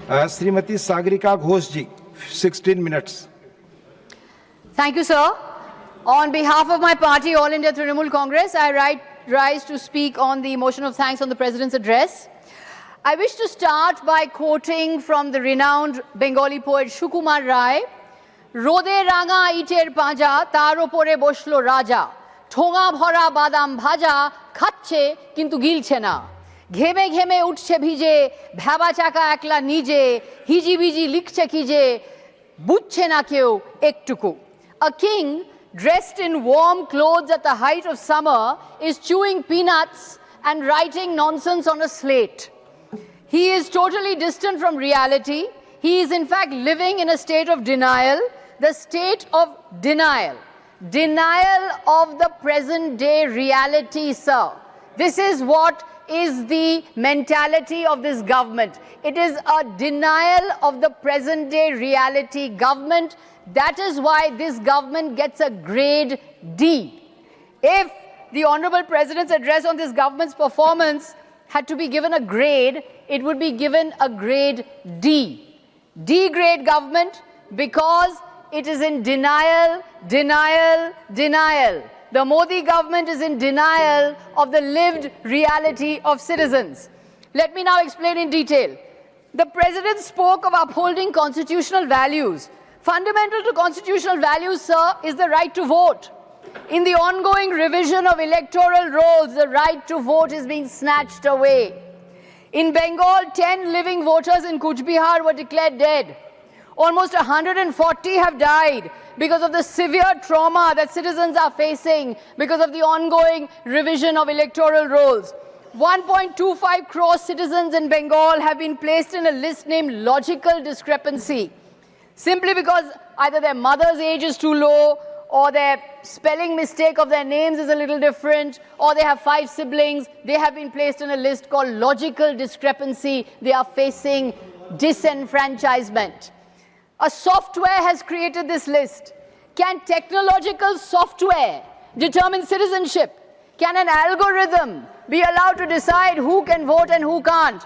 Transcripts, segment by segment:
Srimati Sagarika Ghose ji, 16 minutes. Thank you, sir. On behalf of my party, All India Trinamool Congress, I rise to speak on the motion of thanks on the President's address. I wish to start by quoting from the renowned Bengali poet Sukumar Rai, "Rode ranga iter paja, tar opore boshlo raja, ঠোঙা ভরা বাদাম ভাজা খাচ্ছে কিন্তু গিলছে না ঘেমে ঘেমে উঠছে ভিজে ভেবা চাকা একলা নিজে হিজিবিজি লিখছে কি যে বুঝছে না কেউ একটুকু A king dressed in warm clothes at the height of summer is chewing peanuts and writing nonsense on a slate. He is totally distant from reality. He is in fact living in a state of denial, the state of denial. Denial of the present day reality, sir. This is what is the mentality of this government. It is a denial of the present day reality government. That is why this government gets a grade D. If the Honorable President's address on this government's performance had to be given a grade, it would be given a grade D. D grade government because it is in denial, denial, denial. The Modi government is in denial of the lived reality of citizens. Let me now explain in detail. The President spoke of upholding constitutional values. Fundamental to constitutional values, sir, is the right to vote. In the ongoing revision of electoral rolls, the right to vote is being snatched away. In Bengal, 10 living voters in Kuch Bihar were declared dead. Almost 140 have died because of the severe trauma that citizens are facing because of the ongoing revision of electoral rolls. 1.25 crore citizens in Bengal have been placed in a list named logical discrepancy, simply because either their mother's age is too low, or their spelling mistake of their names is a little different, or they have 5 siblings. They have been placed in a list called logical discrepancy. They are facing disenfranchisement. A software has created this list. Can technological software determine citizenship? Can an algorithm be allowed to decide who can vote and who can't?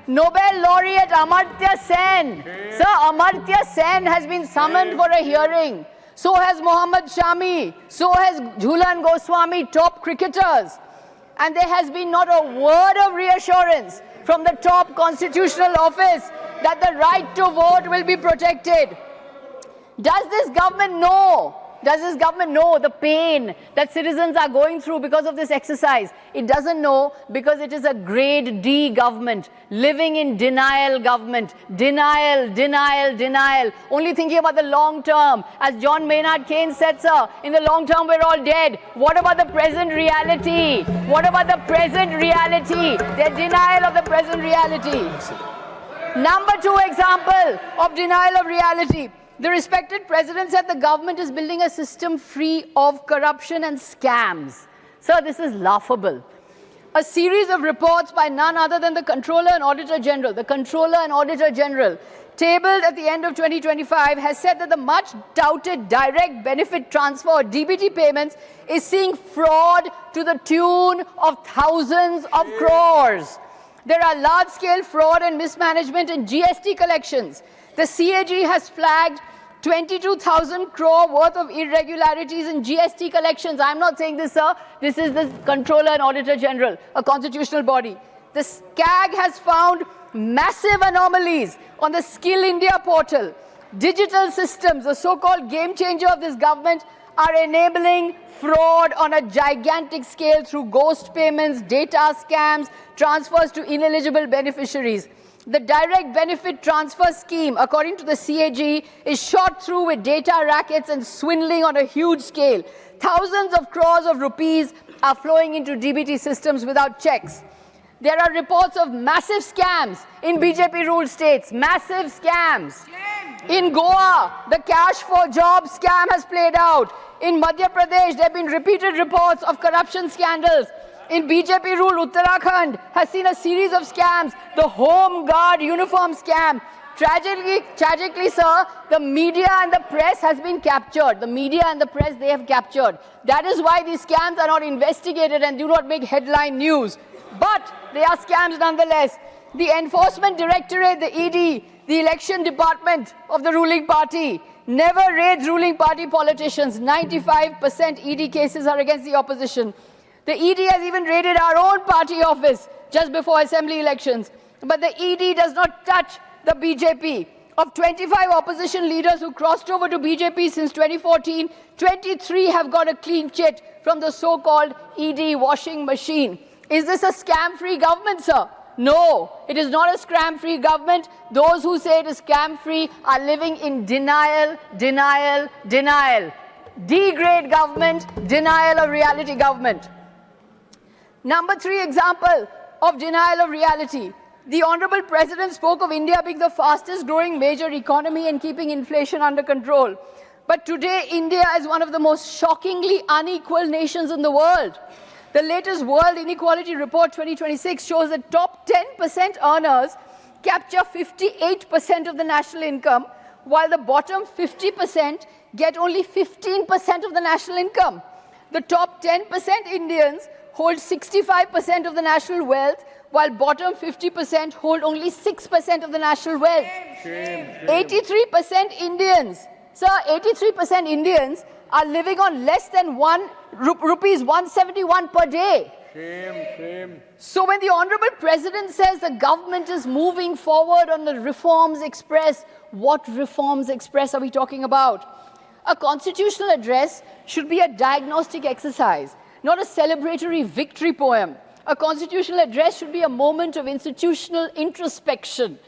Nobel laureate Amartya Sen. Sir, Amartya Sen has been summoned for a hearing. So has Mohammad Shami. So has Jhulan Goswami, top cricketers. And there has been not a word of reassurance from the top constitutional office that the right to vote will be protected. Does this government know? Does this government know the pain that citizens are going through because of this exercise? It doesn't know because it is a grade D government, living in denial government. Denial, denial, denial. Only thinking about the long term. As John Maynard Keynes said, sir, in the long term we're all dead. What about the present reality? What about the present reality? Their denial of the present reality. Number 2 example of denial of reality. The respected president said the government is building a system free of corruption and scams. Sir, this is laughable. A series of reports by none other than the Controller and Auditor General, tabled at the end of 2025, has said that the much touted direct benefit transfer or DBT payments is seeing fraud to the tune of thousands of crores. There are large-scale fraud and mismanagement in GST collections. The CAG has flagged 22,000 crore worth of irregularities in GST collections. I'm not saying this, sir. This is the Controller and Auditor General, a constitutional body. The CAG has found massive anomalies on the Skill India portal. Digital systems, the so-called game changer of this government, are enabling fraud on a gigantic scale through ghost payments, data scams, transfers to ineligible beneficiaries. The direct benefit transfer scheme, according to the CAG, is shot through with data rackets and swindling on a huge scale. Thousands of crores of rupees are flowing into DBT systems without checks. There are reports of massive scams in BJP-ruled states, massive scams. In Goa, the cash for jobs scam has played out. In Madhya Pradesh, there have been repeated reports of corruption scandals. In BJP-ruled Uttarakhand has seen a series of scams. The Home Guard uniform scam. Tragically, sir, the media and the press has been captured. The media and the press, they have captured. That is why these scams are not investigated and do not make headline news. But they are scams nonetheless. The Enforcement Directorate, the ED, the election department of the ruling party never raids ruling party politicians. 95% ED cases are against the opposition. The ED has even raided our own party office just before assembly elections. But the ED does not touch the BJP. Of 25 opposition leaders who crossed over to BJP since 2014, 23 have got a clean chit from the so-called ED washing machine. Is this a scam-free government, sir? No, it is not a scam-free government. Those who say it is scam-free are living in denial, denial, denial. D-grade government, denial of reality government. Number 3 example of denial of reality. The Honorable President spoke of India being the fastest growing major economy and keeping inflation under control. But today, India is one of the most shockingly unequal nations in the world. The latest World Inequality Report 2026 shows that top 10% earners capture 58% of the national income, while the bottom 50% get only 15% of the national income. The top 10% Indians hold 65% of the national wealth, while bottom 50% hold only 6% of the national wealth. 83% Indians, sir, 83% Indians are living on less than rupees 171 per day. Shame. So when the Honorable President says the government is moving forward on the reforms express, what reforms express are we talking about? A constitutional address should be a diagnostic exercise, not a celebratory victory poem. A constitutional address should be a moment of institutional introspection.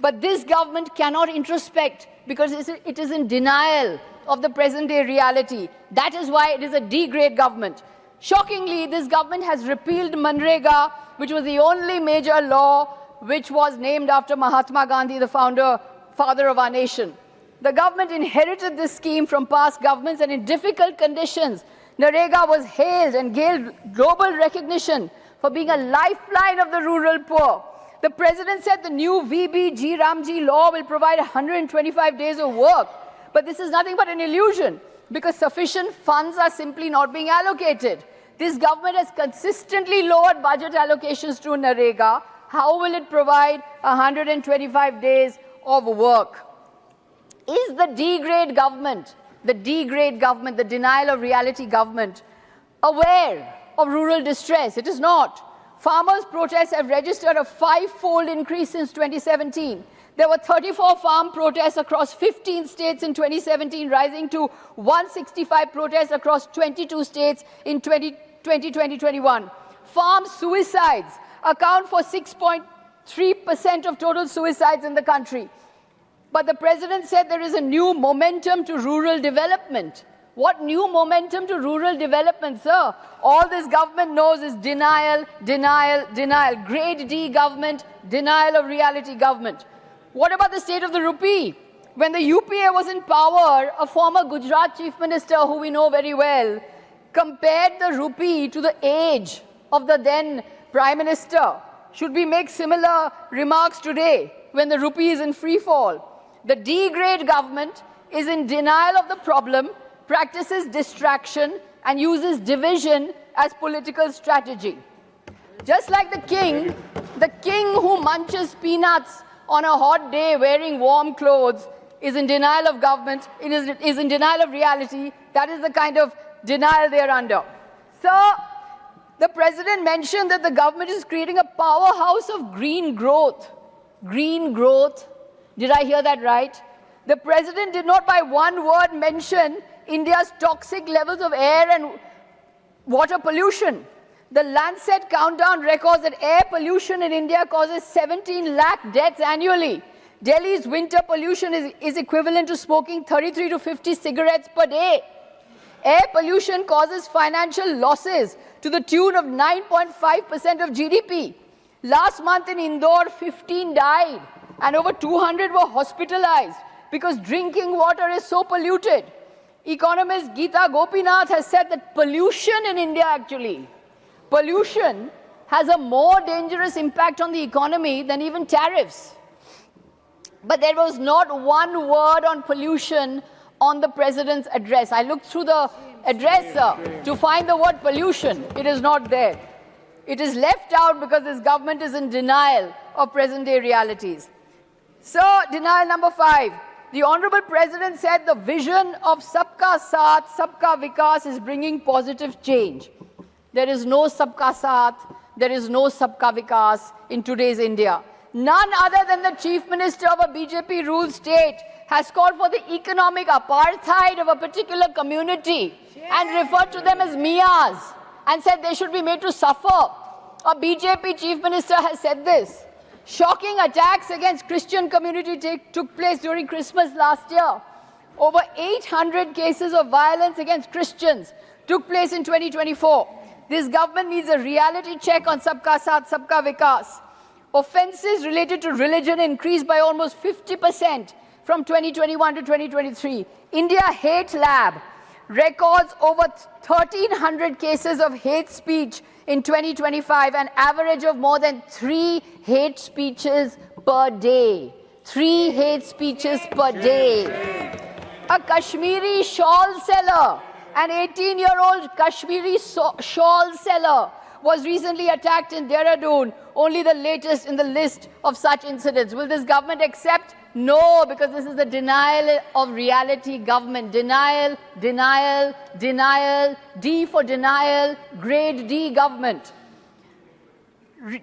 But this government cannot introspect because it is in denial of the present-day reality. That is why it is a D-grade government. Shockingly, this government has repealed Manrega, which was the only major law which was named after Mahatma Gandhi, the father of our nation. The government inherited this scheme from past governments, and in difficult conditions, Narega was hailed and gained global recognition for being a lifeline of the rural poor. The President said the new VBG Ramji law will provide 125 days of work. But this is nothing but an illusion, because sufficient funds are simply not being allocated. This government has consistently lowered budget allocations to Narega. How will it provide 125 days of work? Is the D-grade government, the denial of reality government, aware of rural distress? It is not. Farmers' protests have registered a 5-fold increase since 2017. There were 34 farm protests across 15 states in 2017, rising to 165 protests across 22 states in 2020-2021. Farm suicides account for 6.3% of total suicides in the country. But the President said there is a new momentum to rural development. What new momentum to rural development, sir? All this government knows is denial, denial, denial. Grade D government, denial of reality government. What about the state of the rupee? When the UPA was in power, a former Gujarat chief minister, who we know very well, compared the rupee to the age of the then prime minister. Should we make similar remarks today when the rupee is in free fall? The D-grade government is in denial of the problem, practices distraction, and uses division as political strategy. Just like the king who munches peanuts on a hot day wearing warm clothes is in denial of government, is in denial of reality. That is the kind of denial they are under. So, the President mentioned that the government is creating a powerhouse of green growth. Green growth. Did I hear that right? The President did not by one word mention India's toxic levels of air and water pollution. The Lancet countdown records that air pollution in India causes 17 lakh deaths annually. Delhi's winter pollution is equivalent to smoking 33 to 50 cigarettes per day. Air pollution causes financial losses to the tune of 9.5% of GDP. Last month in Indore, 15 died and over 200 were hospitalized because drinking water is so polluted. Economist Geeta Gopinath has said that pollution in India pollution has a more dangerous impact on the economy than even tariffs. But there was not one word on pollution on the President's address. I looked through the address to find the word pollution. It is not there. It is left out because this government is in denial of present-day realities. So, denial number 5. The Honorable President said the vision of Sabka Saath, Sabka Vikas is bringing positive change. There is no Sabka Saath, there is no Sabka Vikas in today's India. None other than the Chief Minister of a BJP-ruled state has called for the economic apartheid of a particular community and referred to them as Mias and said they should be made to suffer. A BJP Chief Minister has said this. Shocking attacks against Christian community took place during Christmas last year. Over 800 cases of violence against Christians took place in 2024. This government needs a reality check on Sabka Saath, Sabka Vikas. Offences related to religion increased by almost 50% from 2021 to 2023. India Hate Lab records over 1,300 cases of hate speech in 2025, an average of more than 3 hate speeches per day. 3 hate speeches per day. A Kashmiri shawl seller, an 18-year-old Kashmiri shawl seller, was recently attacked in Dehradun, only the latest in the list of such incidents. Will this government accept? No, because this is the denial of reality government. Denial, denial, denial, D for denial, grade D government.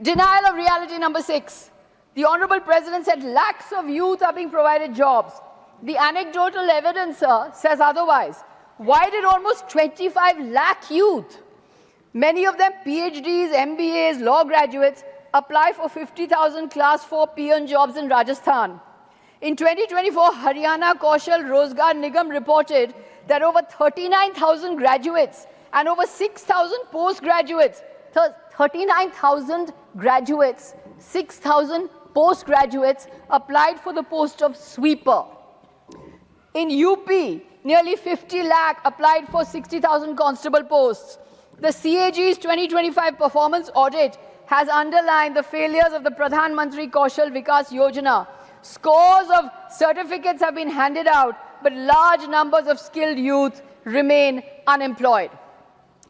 Denial of reality number 6. The Honorable President said lakhs of youth are being provided jobs. The anecdotal evidence, sir, says otherwise. Why did almost 25 lakh youth, many of them PhDs, MBAs, law graduates, apply for 50,000 class 4 peon jobs in Rajasthan? In 2024, Haryana Kaushal Rozgar Nigam reported that over 39,000 graduates and over 6,000 postgraduates, 39,000 graduates, 6,000 postgraduates applied for the post of sweeper. In UP, nearly 50 lakh applied for 60,000 constable posts. The CAG's 2025 performance audit has underlined the failures of the Pradhan Mantri Kaushal Vikas Yojana. Scores of certificates have been handed out, but large numbers of skilled youth remain unemployed.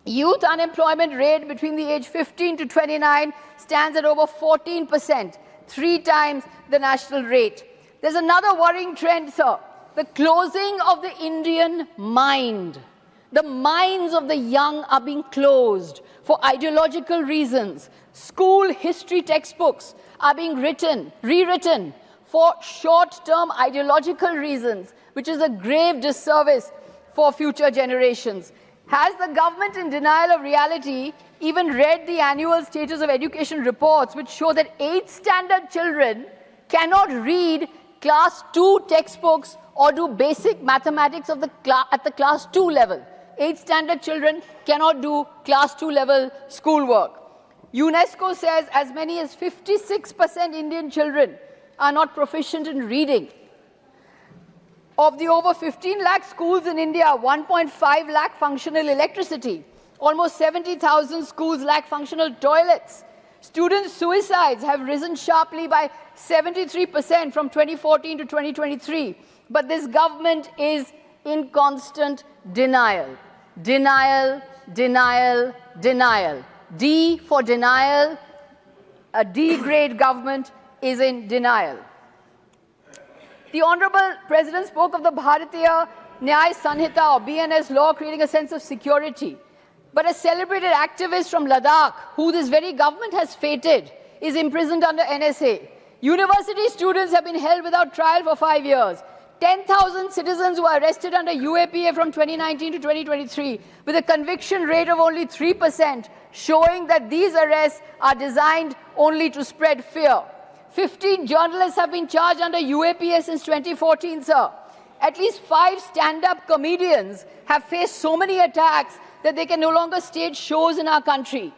Youth unemployment rate between the age 15 to 29 stands at over 14%, 3 times the national rate. There's another worrying trend, sir. The closing of the Indian mind. The minds of the young are being closed for ideological reasons. School history textbooks are being rewritten for short-term ideological reasons, which is a grave disservice for future generations. Has the government, in denial of reality, even read the annual status of education reports, which show that 8th standard children cannot read class 2 textbooks or do basic mathematics at the class 2 level? 8th standard children cannot do class 2 level schoolwork. UNESCO says as many as 56% Indian children are not proficient in reading. Of the over 15 lakh schools in India, 1.5 lakh functional electricity. Almost 70,000 schools lack functional toilets. Student suicides have risen sharply by 73% from 2014 to 2023. But this government is in constant denial. Denial, denial, denial. D for denial. A D-grade government is in denial. The Honorable President spoke of the Bharatiya Nyay Sanhita or BNS law creating a sense of security. But a celebrated activist from Ladakh, who this very government has fated, is imprisoned under NSA. University students have been held without trial for 5 years. 10,000 citizens were arrested under UAPA from 2019 to 2023, with a conviction rate of only 3%, showing that these arrests are designed only to spread fear. 15 journalists have been charged under UAPA since 2014, sir. At least 5 stand-up comedians have faced so many attacks that they can no longer stage shows in our country.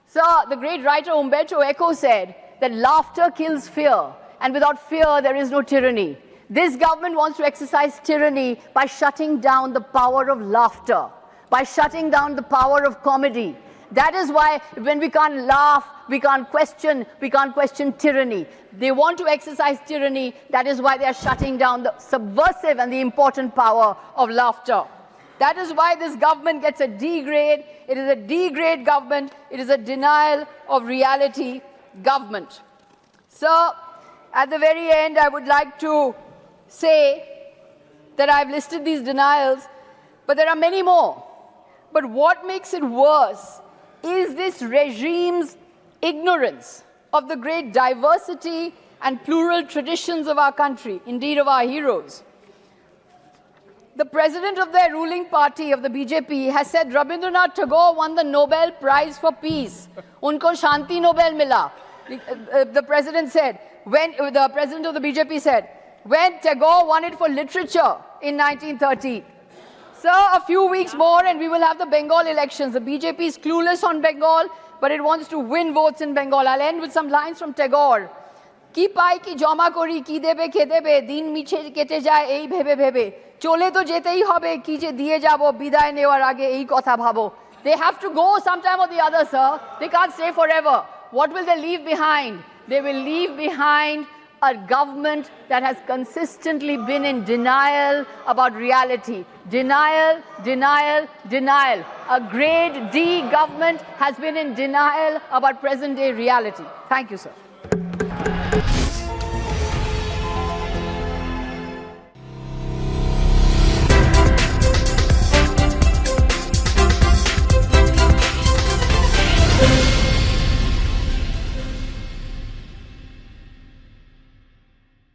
Sir, the great writer Umberto Eco said that laughter kills fear, and without fear there is no tyranny. This government wants to exercise tyranny by shutting down the power of laughter, by shutting down the power of comedy. That is why when we can't laugh, we can't question tyranny. They want to exercise tyranny. That is why they are shutting down the subversive and the important power of laughter. That is why this government gets a D grade. It is a D grade government. It is a denial of reality government. Sir, at the very end, I would like to say that I've listed these denials, but there are many more. But what makes it worse is this regime's ignorance of the great diversity and plural traditions of our country, indeed of our heroes. The president of their ruling party, of the BJP, has said Rabindranath Tagore won the Nobel Prize for Peace. Unko Shanti Nobel mila. The president said, the president of the BJP said, when Tagore won it for literature in 1913. So a few weeks more and we will have the Bengal elections. The BJP is clueless on Bengal, but it wants to win votes in Bengal. I'll end with some lines from Tagore. Ki pai ki jama kori ki debe khedebe din miche kete jay ei bhebe bhebe chole to jetei hobe ki je diye jabo biday newar age ei kotha bhabo. They have to go sometime or the other, sir. They can't stay forever. What will they leave behind? They will leave behind a government that has consistently been in denial about reality. Denial, denial, denial. A grade D government has been in denial about present day reality. Thank you, sir.